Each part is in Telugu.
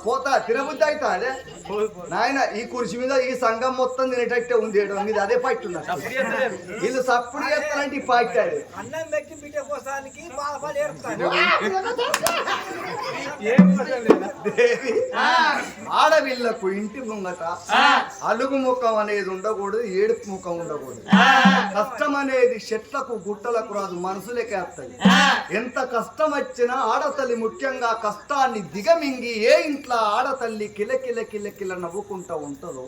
పోతా తినబుద్ధి అవుతా అదే నాయన ఈ కుర్చీ మీద ఈ సంఘం మొత్తం తినేటట్టే ఉంది మీద అదే పట్టున్నా వీళ్ళు సప్పుడు చేస్తారంటే ఈ పార్టీ అన్నం పెట్టి బిడ్డ కోసానికి దేవి ఆడవిళ్లకు ఇంటి ముంగట అలుగు ముఖం అనేది ఉండకూడదు, ఏడుపు ముఖం ఉండకూడదు. కష్టం అనేది చెట్లకు గుట్టలకు రాదు, మనసులకే వస్తాయి. ఎంత కష్టం వచ్చినా ఆడతల్లి ముఖ్యంగా కష్టాన్ని దిగమింగి ఏ ఇంట్లో ఆడతల్లి కిలకిల కిలకిల నవ్వుకుంటా ఉంటుందో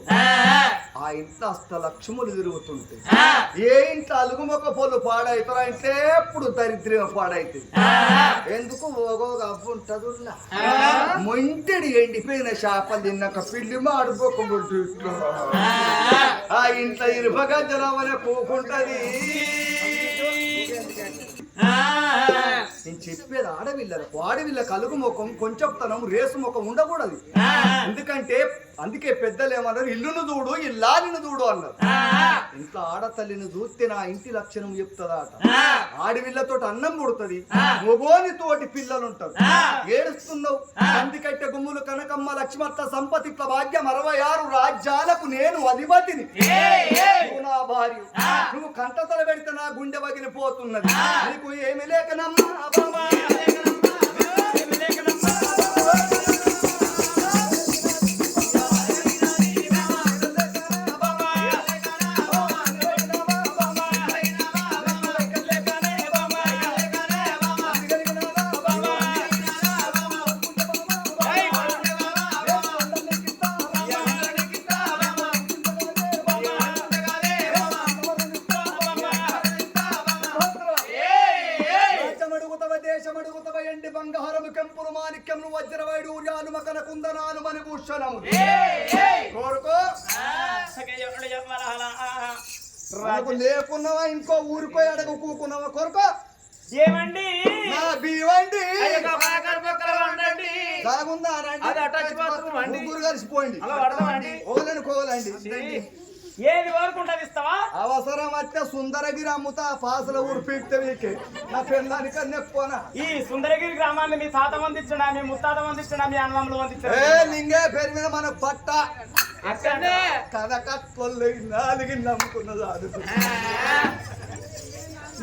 ఆ ఇంట్లో అష్టలక్ష్ములు తిరుగుతుంటాయి. ఏ ఇంట్లో అలుగుమొక్క పొలు పాడవుతారా అంటే ఎప్పుడు దరిద్రం పాడైతుంది. ఎందుకు ఓగోగా అవ్వుంటదుల్లా మొంటెడి ఎండిపోయిన చేపలు తిన్నాక పిల్లి మాడిపోకుండా ఆ ఇంట్లో ఇరుపగా జనమనే పోకుంటది. నేను చెప్పేది ఆడవిళ్ళకు, ఆడవిళ్ళకు అలుగు ముఖం కొంచెం తనం రేసు ముఖం ఉండకూడదు. ఎందుకంటే అందుకే పెద్దలు ఏమన్నారు, ఇల్లును చూడు ఇల్లాలిని చూడు అన్నారు. ఇంట్లో ఆడతల్లిని చూస్తే నా ఇంటి లక్షణం చెప్తుందట. ఆడవిళ్ళతో అన్నం పుడుతుంది, మొగోని తోటి పిల్లలు ఉంటారు. ఏడుస్తున్నావు అందుకంటే గుమ్ములు కనకమ్మ లక్ష్మత్త సంపతి ఇట్ల భాగ్యం 66 రాజ్యాలకు నేను అధిపతిని. నా భార్య నువ్వు కంటతల పెడితే నా గుండె పగిలిపోతున్నది. నీకు ఏమి లేకనమ్మా లేకున్నావా ఇంకో ఊరిపోయి అడగ కూకున్నావా కొరకో ఏమండి ముగ్గురు కలిసిపోయింది కోలండి ఏది వరకు ఇస్తావా అవసరం వస్తే సుందరగిరి అమ్ముతా పాసల ఊరు పీక్తే నా పెళ్ళానికి నెక్కోనా. ఈ సుందరగిరి గ్రామాన్ని మీ తాత వందించడా, మీ ముత్తాత వందించడా, మీ అన్నములు వందించడా? లింగే పేరు మీద మన పట్ట అక్కడే కథ కట్టుకోలే నాలుగు నమ్ముకున్నది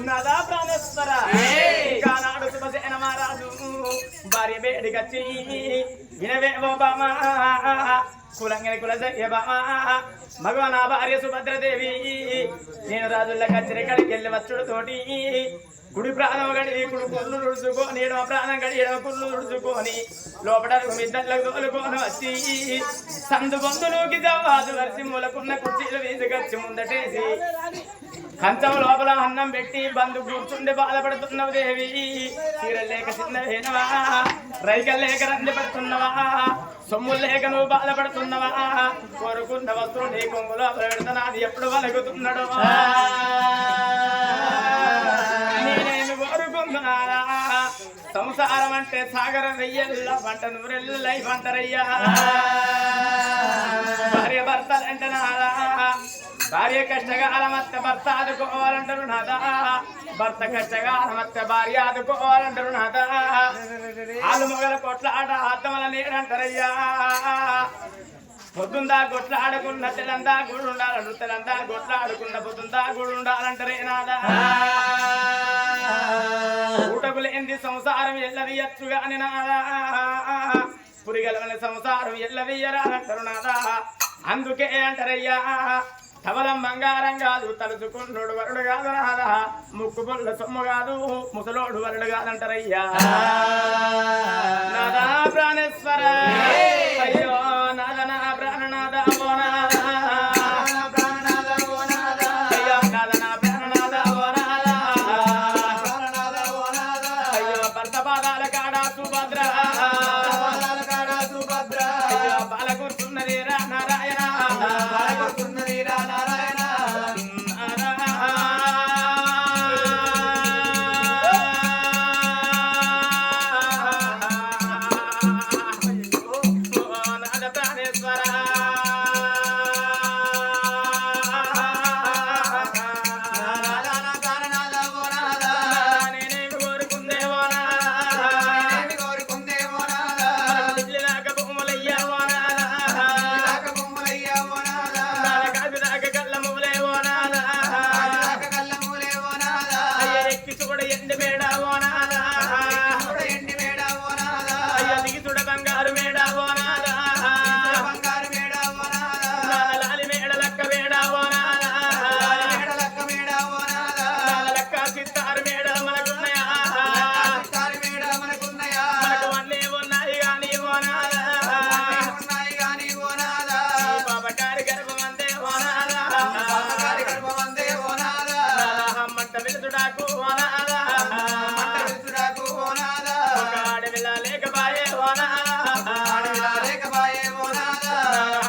నదా ప్రాణేశ్వరా కానాడు శుభసేన మహారాజు భార్య బేడిగచ్చి వినవే ఓ బామా కులంగని కుల బామా భగవాన్ భార్య సుభద్రదేవి నేను రాజుల కచ్చరి కడికి వెళ్ళి వచ్చుడు తోటి కుడి ప్రాణం గడి కుడు కుళ్ళు తుడుచుకొని ఎడమ ప్రాణం గడి ఎడమ కుళ్ళు తుడుచుకొని లోపల మిద్దలకు తోలుకొని వచ్చి సందు బంధులోకి జవాదు వరసింహులకున్న కుర్చీలు వీసుకొచ్చి ముందటేసి కంచం లోపల అన్నం పెట్టి బంధు కూర్చుండి బాధపడుతున్నావు దేవి. చీరలు లేక చిన్నవేనవా, రైకలు లేక రంది పడుతున్నవా, సొమ్ములు లేక నువ్వు బాధపడుతున్నవా, కోరుకున్న వస్తువు నీ కొంగులో పెడుతున్నాది ఎప్పుడు వలుగుతున్నాడు. నేనేమి కోరుకుంటున్నారా సంసారం అంటే సాగర వెయ్యల్ల పంట నూరెల్లై పంటరయ్యా. భార్య భర్తలంటే నారా, భార్య కష్టకాలమత్త భర్త ఆదుకోవాలంటారు నాదా, భర్త కష్టకాలమత్త భార్య ఆదుకోవాలంటారు నాదా. ఆలు మొగల కొట్లాట ఆత్మల నీడంటారయ్యా. పొద్దుందా కొట్లాడుకున్న తెలందా గుడు ఉండాలంటారు, తెలందా కొట్లాడుకున్న పొద్దుందా గుడు ఉండాలంటారే నాదా. ఊటకులేంది సంసారం ఎల్లవియచ్చు గాని నాదా, పురిగలవని సంసారం ఎల్లవియ్యరాలంటారు నాదా. అందుకే అంటారయ్యా కవలం బంగారం కాదు, తలుచుకున్నోడు వరుడు కాదు నాదా, ముక్కు పొల్ల సొమ్ము కాదు, ముసలోడు వరుడు కాదంటారయ్యా. నాదా ప్రాణేశ్వర అయ్యో నాద నా ప్రాణనాథ ఓ నాదా, అయ్యో నాద నా ప్రాణనాథ ఓ నాదా, అయ్యో భర్త పాదాల కాడా సుభద్ర, అయ్యో బాల కూర్చున్నది రా నారాయణ,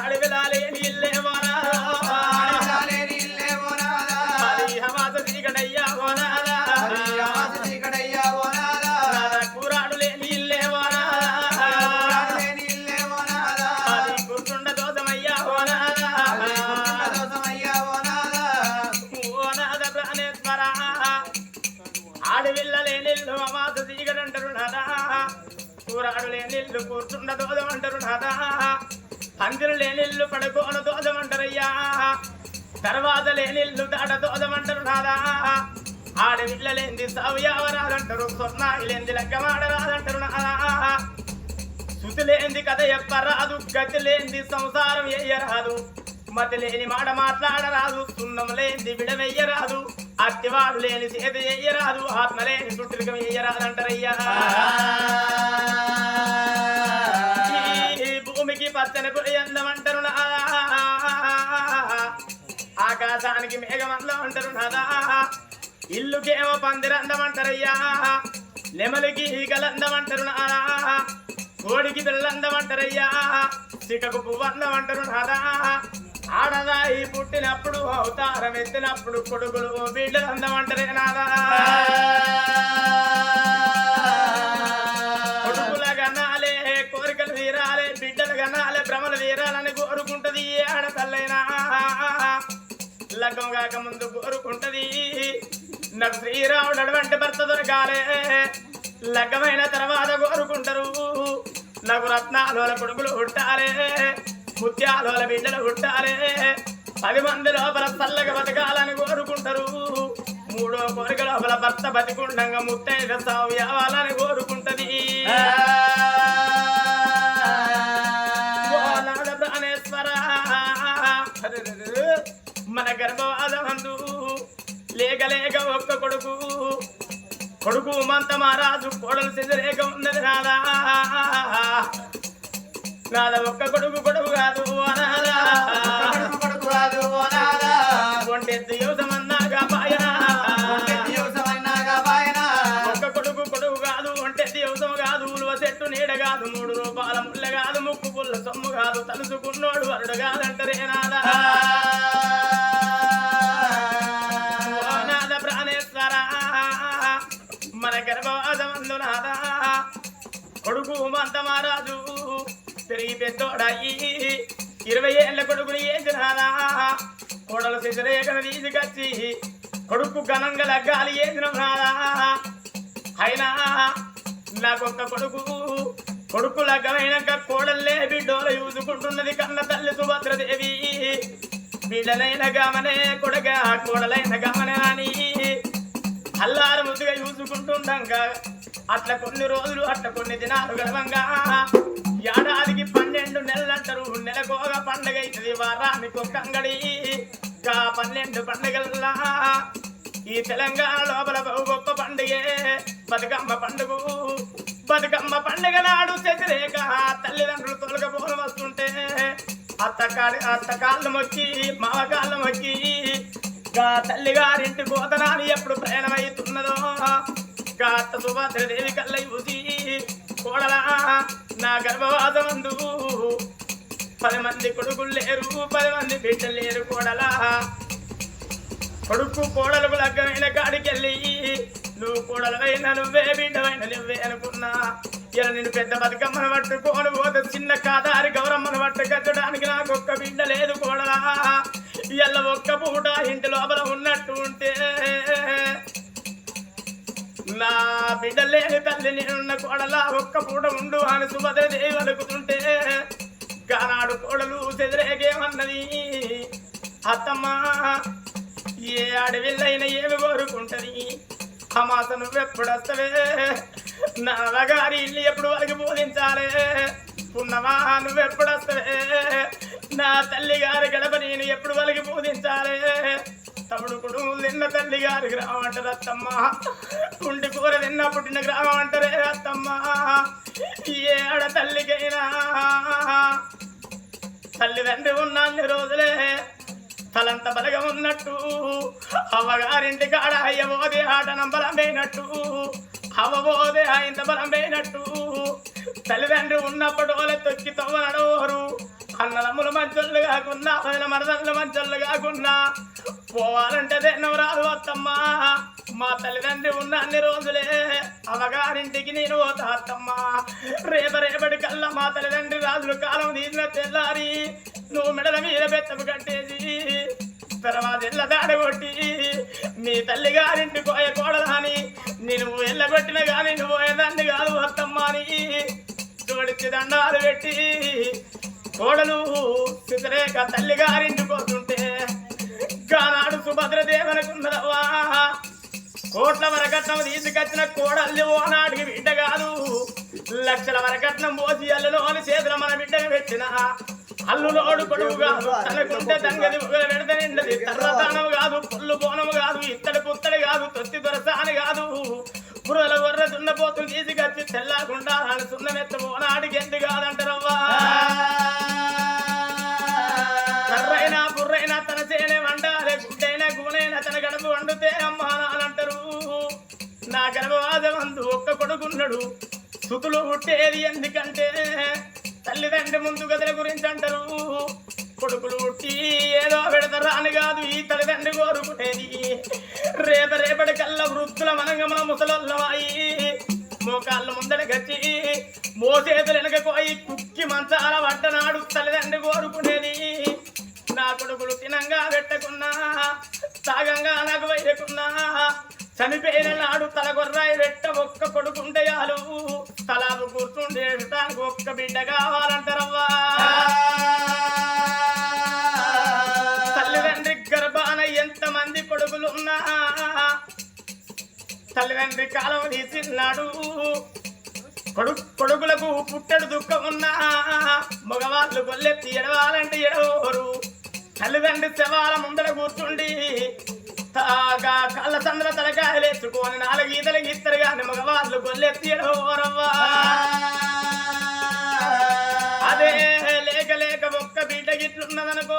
అడవిలా లేని ఇల్లే హమాస చీకటయ్యా కూరాడు లేని ఇల్లే గుర్తుండ దోషమయ్యా ఓనాద ప్రాణేశ్వర ఆడవిల్ల లేనిల్లు అమాస చీకటంటారు నాదా కూరాడు లేనిల్లు కూర్చుండ దోషమంటారు నాదా పందిరు లేనిల్లు పడుకోన దోషమంటారయ్యా తర్వాత లేనిల్లు దాట దోషమంటారు నాదా ఆడవిల్ల లేంది సావుయావరాదంటారు స్వర్ణాయి లేంది లెక్కమాడరాదంటారు నాదా శృతి లేంది కథ చెప్పరాదు గతి లేంది సంసారం వేయరాదు మతి లేని మాట మాట్లాడరాదు సున్నం లేని విడవెయ్యరాదు అత్తివాడు లేని చేతి వేయరాదు ఆత్మ లేని చుట్టుకం వేయరాదంటారయ్యా ఈ భూమికి పచ్చని పొడి అందమంటారు నాదా ఆకాశానికి మేఘమందం అంటారు నాదా ఇల్లుకేమో పందిరందమంటారయ్యా నెమలికి ఈగలందమంటారు నాదా కోడికి పిల్లందమంటారయ్యా చికకు పువ్వందమంటారు నాదా ఆడదాయి పుట్టినప్పుడు అవతారం ఎత్తినప్పుడు కొడుకులు బిడ్డలు అందమంటారే నాదా కొడుకుల గనాలే కోరికలు తీరాలే బిడ్డలు గనాలే భ్రమలు తీరాలని కోరుకుంటది ఆడతల్లైనా లగ్గం కాక ముందు కోరుకుంటది నాకు శ్రీరాముడు అటువంటి భర్త దొరకాలే లగ్గమైన తర్వాత కోరుకుంటారు నాకు రత్నాలోల కొడుకులు పుట్టాలే ముత్యాలోల బిడ్డలు పుట్టాలే 10 మంది లోపల చల్లగా బతకాలని కోరుకుంటారు మూడో కోరిక లోపల భర్త బతికుండంగా ముత్తైద సాగు యావాలని కోరుకుంటది ప్రాణేశ్వర మన గర్భవాదమందు లేక లేక ఒక్క కొడుకు మంత మహారాజు కోడలు చెదిరేక ఉన్నది నాదా ఒక్క కొడుకు కాదు అనాదా ఒంటెద్దు యోసమన్నాగా పాయనా ఒక్క కొడుకు కాదు ఒంటెద్దు యోసం కాదు ఉలువ చెట్టు నీడ కాదు 3 రూపాయల ముళ్ళ కాదు ముక్కు పుల్ల సొమ్ము కాదు తలుసుకున్నోడు వరుడు కాదంటరే నాదా ప్రాణేశ్వర మన గర్భవాసమందు నాదా కొడుకు మంత మహారాజు పెరిగి పెద్దోడాయి 20 ఏళ్ళ కొడుకుని ఏసినాదా కోడలు శిశురేఖను తీసుకొచ్చి కొడుకు ఘనంగా లగ్గాలి ఏసిన నాదా అయినా నాకొక్క కొడుకు లగ్గమైనాక కోడల్లే బిడ్డోలు చూసుకుంటున్నది కన్న తల్లి సుభద్రదేవి బిడ్డలైన గమనే కొడగా కోడలైన గమనే అని అల్లారు ముద్దుగా చూసుకుంటుండగా అట్లా కొన్ని రోజులు అట్లా కొన్ని దినాలు గడవంగా ఏడాదికి 12 నెలలంటారు నెలకోగ పండగ అవుతుంది వారానికి ఒక అంగడి 12 పండుగల్లా ఈ తెలంగాణ లోపల గొప్ప పండుగే బతుకమ్మ పండుగ నాడు చెదిరేక తల్లిదండ్రులు తొలగపోలు వస్తుంటే అత్త కాళ్ళు మొక్కి మావ కాళ్ళు మొక్కి తల్లిగారింటి పోతనాన్ని ఎప్పుడు ప్రయాణమవుతున్నదో అత్త సుభద్రదేవి కళ్ళ యూసి కోడలా నా గర్భవాసమందు 10 మంది కొడుకులు లేరు 10 మంది బిడ్డలు లేరు కోడలా కొడుకు కోడలకు లగ్గమైన కాడికెళ్ళి నువ్వు కోడలవైన నువ్వే బిడ్డవైన నువ్వే అనుకున్నా ఇలా నేను పెద్ద బతుకమ్మను పట్టుకోను పోతే చిన్న కాదారి గౌరమ్మను పట్టుకట్టడానికి నాకు ఒక్క బిడ్డ లేదు కోడలా ఇలా ఒక్క పూట ఇంటి లోపల ఉన్నట్టు ఉంటే నా బిడ్డ లేని తల్లి నేనున్న కోడలా ఒక్క పూట ఉండు అని సుభద్రదేవి అనుకుతుంటే కానాడు కోడలు చెదిరేగేమన్నది అత్తమ్మ ఏ అడవిల్లైనా ఏమి కోరుకుంటది అమాస నువ్వెప్పుడొస్తవే నా గారి ఇల్లు ఎప్పుడు వరకు బోధించాలే పున్నమా నువ్వెప్పుడొస్తవే నా తల్లి గారి గడప నేను ఎప్పుడు వరకు బోధించాలే తమ్ముడు కుటుంబం తిన్న తల్లి గారి గ్రామం అంటారు అత్తమ్మ కుంటి కూర తిన్న పుట్టిన గ్రామం అంటారే అత్తమ్మ ఏ ఆడ తల్లికైనా తల్లిదండ్రి ఉన్నన్ని రోజులే తలంత బలగం ఉన్నట్టు అవ్వగారింటి కాడ అయ్యబోదే ఆట నంబలం పోయినట్టు అవ్వబోదే ఆయంత బలం పోయినట్టు తల్లిదండ్రి ఉన్నప్పుడు వాళ్ళ తొక్కి తవ్వనడోరు అన్నదమ్ముల మంచోళ్ళు కాకున్నా వదిన మరదళ్ళ మంచోళ్ళు కాకున్నా పోవాలంటే దేన్నో రాదు అత్తమ్మా మా తల్లిదండ్రి ఉన్న అన్ని రోజులే అవగారింటికి నేను పోతా అత్తమ్మా రేపటి కల్లా మా తల్లిదండ్రి రాజులు కాలం తీసిన తెల్లారి నువ్వు మెడల మీద బెత్తపు కట్టేసి తర్వాత ఎల్ల దాడగొట్టి మీ తల్లి గారింటి కోయకూడదని నేను ఎల్లగొట్టిన గాని నువ్వు పోయేదాన్ని కాదు అత్తమ్మా అని జోడిచ్చి దండాలు పెట్టి కోడలు సిద్ధరేఖ తల్లి గారింటి పోతుంటే గానాడు సుభద్రదేవనకున్నదవ్వా కోట్ల వరకట్నం తీసుకొచ్చిన కోడల్ని ఓనాడికి బిడ్డ కాదు లక్షల వరకట్నం పోసి అల్లులోని చేతుల మన బిడ్డగా పెట్టిన అల్లులోడు కొడుకు కాదు తనకుంటే తంగది పెడితే నిండది తర్రతానము కాదు పుల్లు బోనము కాదు ఇత్తడి పుత్తడి కాదు తొత్తి దొరసాని కాదు పురల గొర్రె దున్నపోతులు తీసుకొచ్చి తెల్లకుండా సున్నమెత్త ఓనాడికి ఎందుకు కాదంటారవ్వా కర్రైనా బుర్రైనా తన చేనే వండాలే గుడ్డైనా గునైనా తన గడప వండుతే అమ్మా నానంటారు నా గర్భవాదమందు ఒక్క కొడుకున్నాడు సుతులు పుట్టేది ఎందుకంటే తల్లిదండ్రి ముందు గదుల గురించి అంటారు కొడుకులు పుట్టి ఏదో పెడతారా అని కాదు ఈ తల్లిదండ్రి కోరుకునేది రేపటి కల్లా వృద్ధుల మనగమన ముసలొల్లవాయి మోకాళ్ళ ముందర గచ్చి మోసేతులు వెనకపోయి కుక్కి మంచాల పట్టనాడు తల్లిదండ్రి కోరుకునేది నా కొడుకులు తినంగా పెట్టకున్నా తాగంగా నాకు వేయకున్నా చనిపోయిన నాడు తల గొర్రాయి పెట్ట ఒక్క కొడుకుంటే చాలు తలాపు కూర్చుండే ఒక్క బిడ్డ కావాలంటారవ్వా తల్లిదండ్రి గర్భాన ఎంతమంది కొడుకులున్నా తల్లిదండ్రి కాలం తీసిన్నాడు కొడుకులకు పుట్టడు దుఃఖం ఉన్నా మగవాళ్ళు గొల్లెత్తి ఎడవాలంటే ఎడవరు తల్లిదండ్రి శవాల ముందర కూర్చుండి కళ్ళ చంద్ర తలకాయలేసుకొని 4 ఈతలు గీస్తారు కానీ మగవాళ్ళు గొల్లెత్తి ఎడవరవ్వా అదే లేక ఒక్క బిడ్డ గిట్లున్నదనుకో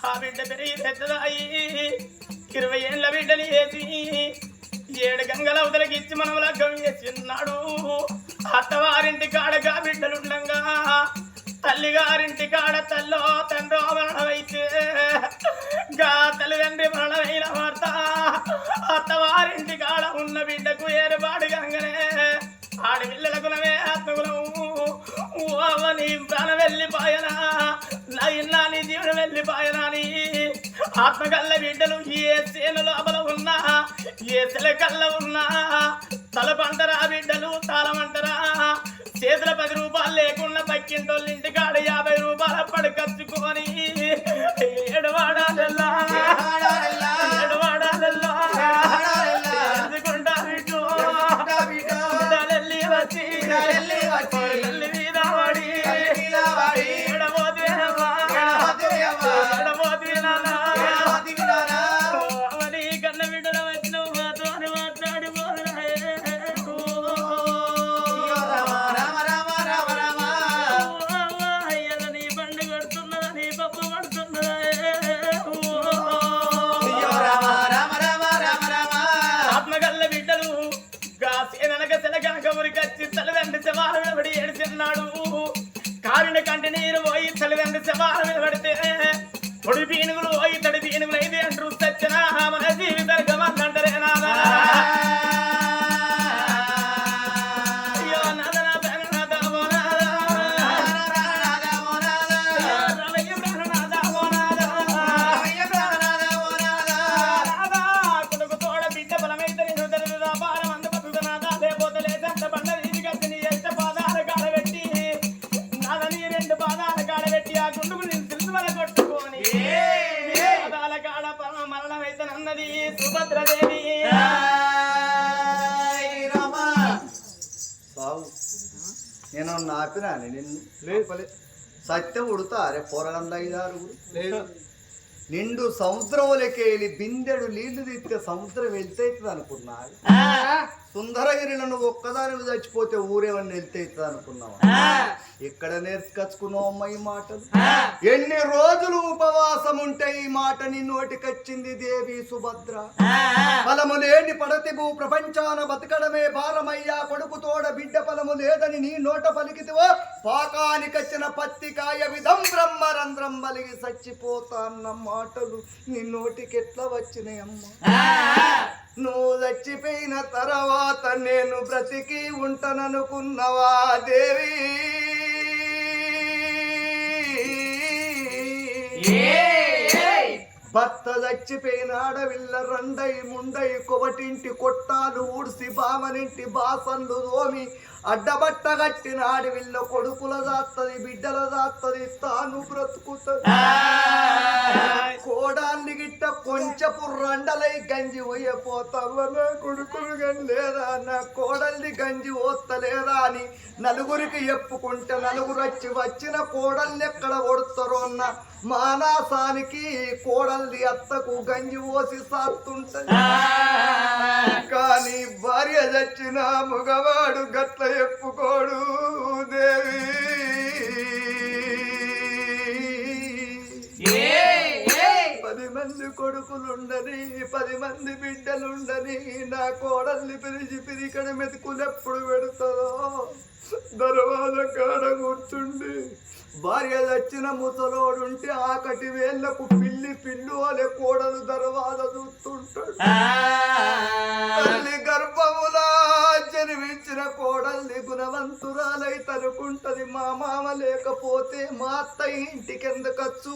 ఆ బిడ్డ పెరిగి పెద్దదాయి 20 ఏళ్ళ బిడ్డని వేసి 7 గంగల అవతలకి ఇచ్చి మనం లగ్గం చేసిన్నాడు అత్తవారింటి కాడగా బిడ్డలుండగా తల్లిగారింటి కాడ తల్లో తండ్రో మరణమైతే గా తల్లిదండ్రి మరణమైన వార్త అత్తవారింటి కాడ ఉన్న బిడ్డకు ఏర్పాటు గంగనే ఆడపిల్లలకు నవే ఆత్మకులము నీ ప్రాణం వెళ్ళిపోయనా నా నీ జీవనం వెళ్ళిపోయనా అని ఆత్మకల్ల బిడ్డలు ఏ సేను లోపల ఉన్నా ఏ సెలకల్ల ఉన్నా తలపంటరా బిడ్డలు తాళమంటరా చేతుల 10 రూపాయలు లేకుండా పక్కింటోళ్ళ ఇంటికాడ 50 రూపాయలు పడకచ్చుకొని ఏడవాడాలెల్లా ఎందుకుంటా బిడ్డలెల్లి వచ్చి మీద వాడి అవని కన్న బిడ్డల వచ్చిన మాతో మాట్లాడి నీ బండి కొడుతున్నదా నీ పప్పు కొడుతున్నదా ఆత్మగల్ల బిడ్డలు వెనక సెనగనక ఉరికొచ్చి తల్లిదండ్రి శవాల మీద పడి ఏడిచిన్నాడు కారిన కంటి నీరు పోయి తల్లిదండ్రి శవాల మీద పడితే పొడి పీనుగులు పోయి తడి పీనుగులు అయితే అంటారు సచ్చిన మన జీవితాలు గమంటారే నాదా అయ్యో నాదనా ప్రాణనాథ కొడుకు తోడ బిడ్డ బలమైతే నేను తెలుగు వ్యాపారం అంత బతుకుతున్నాదా లేకపోతే లేదంత బండ ఇది కట్టి నీ ఎంత పాదాల కాడబెట్టి నాదని 2 పాదాల కాడబెట్టి ఆ గుండుకు నేను తెలుసు వల కొట్టుకొని పాదాల కాడ మరణమైతే అన్నది సుభద్రదేవి బావు నేను నాపినా నిన్ను సత్యం ఉడతా అరే పోరగంద 5-6 నిండు సముద్రంలోకి వెళ్ళి బిందెడు నీళ్లు తీస్తే సముద్రం వెళ్తే అనుకున్నా సుందరగిరిలో నువ్వు ఒక్కదాని చచ్చిపోతే ఊరేవన్నీ వెళ్తే అవుతుంది అనుకున్నావా? ఎక్కడ నేర్చుకొచ్చుకున్నావు అమ్మ ఈ మాటలు? ఎన్ని రోజులు ఉపవాసం ఉంటే ఈ మాట నీ నోటికొచ్చింది దేవి సుభద్ర? ఫలము లేని పడతి భూ ప్రపంచాన బతకడమే భారమయ్యా, కొడుకు తోడ బిడ్డ ఫలము లేదని నీ నోట పలికితివో, పాకానికొచ్చిన పత్తికాయ విధం బ్రహ్మరంధ్రం బలిగి చచ్చిపోతా అన్న మాటలు నీ నోటికెట్లా వచ్చినాయమ్మా? నువ్వు చచ్చిపోయిన తర్వాత నేను బ్రతికి ఉంటాననుకున్నవా దేవి? భర్త చచ్చిపోయిన ఆడవిల్ల రండై ముండై కొవటింటి కొట్టాలు ఊడ్సి బామనింటి బాసన్లు దోమి అడ్డబట్ట కట్టిన ఆడవిల్ల కొడుకుల దాత్తది బిడ్డల దాత్తది తాను బ్రతుకుతుంది. కోడాన్ని గిట్ట కొంచెపు రండలై గంజి పోయపోతావా? నా కొడుకులు గని లేదా, నా కోడల్ని గంజి పోస్తలేదా అని నలుగురికి చెప్పుకుంటే నలుగురు వచ్చిన కోడల్ని ఎక్కడ కొడుతారో అన్న మానాసానికి కోడల్ని అత్తకు గంజి పోసి సాత్తుంటది. కానీ భార్య చచ్చిన మగవాడు గట్ల చెప్పుకోడు దేవి. పది మంది కొడుకులుండని 10 మంది బిడ్డలుండని నా కోడల్ని పిలిచి పిరికడ మెతుకులు ఎప్పుడు పెడతాదో దర్వాజా కాడ కూర్చుండి భార్య చచ్చిన ముసలోడుంటే ఆకటి వేళ్లకు పిల్లు అలే కోడలు దర్వాజా చూస్తుంటాడు. తల్లి గర్భములా జన్మించిన కోడల్ని గుణవంతురాలై తనుకుంటది. మా మామ లేకపోతే మా అత్త ఇంటికెందుకచ్చు,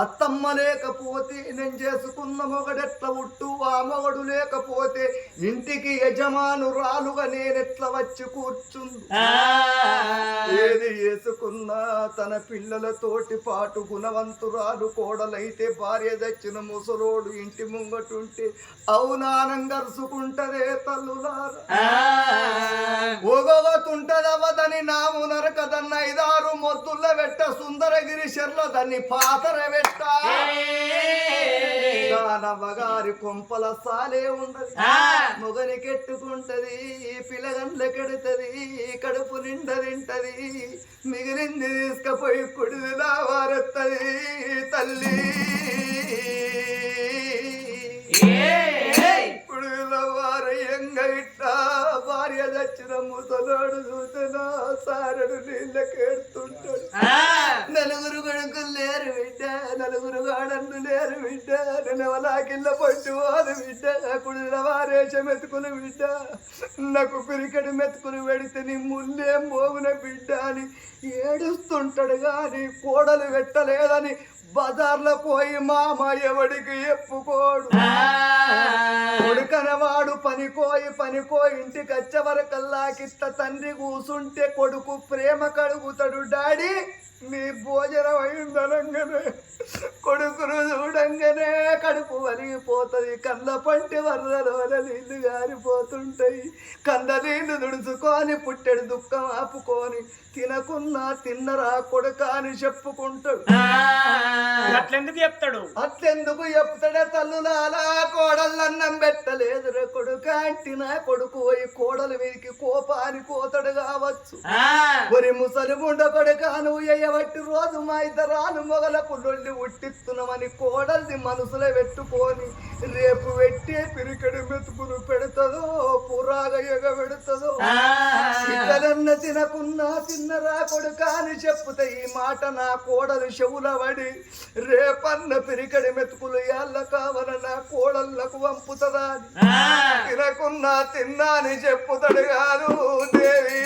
అత్తమ్మ లేకపోతే నేను చేసుకున్న మొగడెట్ల ఉట్టు, ఆ మొగడు లేకపోతే ఇంటికి యజమానురాలుగా నేనెట్లా వచ్చి కూర్చుంది. ఏది చేసుకున్నా తన పిల్లలతోటి పాటు గుణవంతురాలు కోడలైతే భార్య దచ్చిన ముసలోడు ఇంటి ముంగటుంటే అవునానం గరుసుకుంటదే తల్లులారా. ఒగవతుంటదవదని నాము నరకదన్న 5-6 మొద్దుల వెట్ట సుందరగిరి శర్ల దాన్ని పాతర వెట్ట దానవగారి కొంపల సాలే ఉండదు. మొగనికెట్టుకుంటది, పిల్లగండ్లకెడుతుంది, కడుపు నిండా తింటది, మిగిలింది తీసుకపోయి కుడిదిలా వారెత్తది తల్లి. కుడిలో వారయ్యంగా ఇట్టా భార్య దచ్చిన ముసలోడు చూసిన సారడు నీళ్ళకెడుతుంటాడు. నలుగురు కొడుకులు లేరు బిడ్డ, నలుగురు గాడన్ను లేరు బిడ్డ, నెవలాకిళ్ళ పట్టు వారు బిడ్డ, కుడిల వారేష మెతుకులు బిడ్డ, నాకు పిరికడి మెతుకులు పెడితే నీ ముళ్ళేం పోగున బిడ్డ అని ఏడుస్తుంటాడు. గాని కోడలు పెట్టలేదని బజార్లో పోయి మామ ఎవడికి చెప్పుకోడు. కొడుకనవాడు పనికోయి ఇంటికి వచ్చే వరకల్లాకిట్ట తండ్రి కూసుంటే కొడుకు ప్రేమ కడుగుతాడు. డాడీ మీ భోజనం అయిందనంగానే కొడుకును చూడంగానే కడుపు వరిగిపోతుంది. కళ్ళ పంటి వరదలోన నీళ్లు గారిపోతుంటాయి. కళ్ళ నీళ్లు దుడుచుకొని పుట్టెడు దుఃఖం ఆపుకొని తినకున్నా తిన్నరా కొడుక అని చెప్పుకుంటాడు. అట్లెందుకు చెప్తాడే తల్లులాలా? కోడళ్ళన్నం పెట్టలేదురా కొడుక అంటిన కొడుకు పోయి కోడలు వీరికి కోపాని కోతడు కావచ్చు. ఒరి ముసలి ముండ కొడుక నువ్వు ఎయ్యబట్టి రోజు మా ఇద్దరాలు మొగలకు లొల్లి ఉట్టిస్తున్నామని కోడల్ని మనసులో పెట్టుకొని రేపు పెట్టి పిరికడి మెతుకులు పెడతదో పురాగా ఎగబెడతదో. ఇద్దరన్న తినకున్నా తిన్నరా కొడుక అని చెప్పుతా ఈ మాట నా కోడలు చెవుల పడి రేపన్న పిరికడి మెతుకులు ఎల్ల కావన నా కోడళ్ళకు పంపుతుందా? తినకున్నా తిన్నా అని చెప్పుతాడు కాదు దేవి.